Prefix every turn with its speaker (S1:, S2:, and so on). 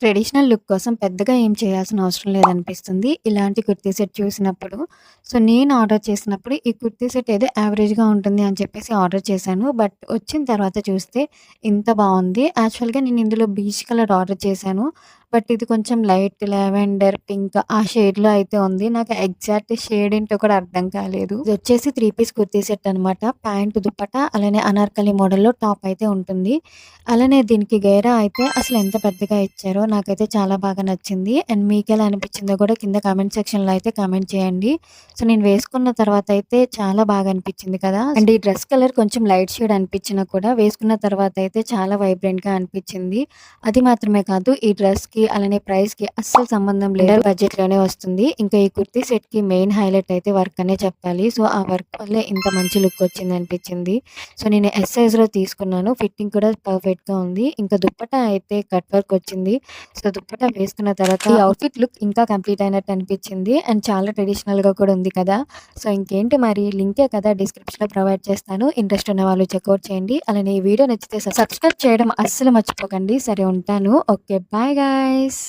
S1: Traditional look కోసం పెద్దగా ఏం చేయాల్సిన అవసరం లేదనిపిస్తుంది. ఇలాంటి కుర్తీ సెట్ చూసినప్పుడు. సో, నేను ఆర్డర్ చేసినప్పుడు ఈ కుర్తీ సెట్ ఏదో యావరేజ్‌గా ఉంటుంది అని చెప్పేసి ఆర్డర్ చేశాను. బట్ వచ్చిన తర్వాత చూస్తే ఇంత బావుంది. యాక్చువల్‌గా నేను ఇందులో బీచ్ కలర్ ఆర్డర్ చేశాను. బట్ ఇది కొంచెం లైట్ లావెండర్, పింక్ ఆ షేడ్‌లో అయితే ఉంది. నాకు ఎగ్జాక్ట్ షేడ్ ఏంటో కూడా అర్థం కాలేదు. ఇదొచ్చేసి 3 పీస్ కుర్తీ సెట్ అనమాట. ప్యాంట్, దుపట్టా అలానే అనార్కలి మోడల్‌లో టాప్ అయితే ఉంటుంది. అలానే దీనికి గేరా అయితే అసలు ఎంత పెద్దగా ఇచ్చారో నాకైతే చాలా బాగా నచ్చింది. అండ్ మీకెలా అనిపించిందో కూడా కింద కామెంట్ సెక్షన్‌లో అయితే కామెంట్ చేయండి. సో, నేను వేసుకున్న తర్వాత అయితే చాలా బాగా అనిపించింది కదా! అండ్ ఈ డ్రెస్ కలర్ కొంచెం లైట్ షేడ్ అనిపించినా కూడా వేసుకున్న తర్వాత అయితే చాలా వైబ్రెంట్‌గా అనిపించింది. అది మాత్రమే కాదు ఈ డ్రెస్‌కి అలానే ప్రైస్‌కి అస్సలు సంబంధం లేదు. బడ్జెట్‌లోనే వస్తుంది. ఇంకా ఈ కుర్తీ సెట్‌కి మెయిన్ హైలైట్ అయితే వర్క్ అనే చెప్పాలి. సో, ఆ వర్క్ వల్లే ఇంత మంచి లుక్ వచ్చింది అనిపించింది. సో, నేను ఎస్ సైజ్‌లో తీసుకున్నాను. ఫిట్టింగ్ కూడా పర్ఫెక్ట్‌గా ఉంది. ఇంకా దుప్పట్టా అయితే కట్ వర్క్ వచ్చింది. సో, దుప్పట్టా వేసుకున్న తర్వాత ఈ అవుట్‌ఫిట్ లుక్ ఇంకా కంప్లీట్ అయినట్టు అనిపించింది. అండ్ చాలా ట్రెడిషనల్‌గా కూడా ఉంది కదా! సో, ఇంకేంటి మరి లింకే కదా డిస్క్రిప్షన్‌లో ప్రొవైడ్ చేస్తాను. ఇంట్రెస్ట్ ఉన్న వాళ్ళు చెక్‌ఔట్ చేయండి. అలానే ఈ వీడియో నచ్చితే సబ్స్క్రైబ్ చేయడం అస్సలు మర్చిపోకండి. సరే ఉంటాను. ఓకే. Bye guys.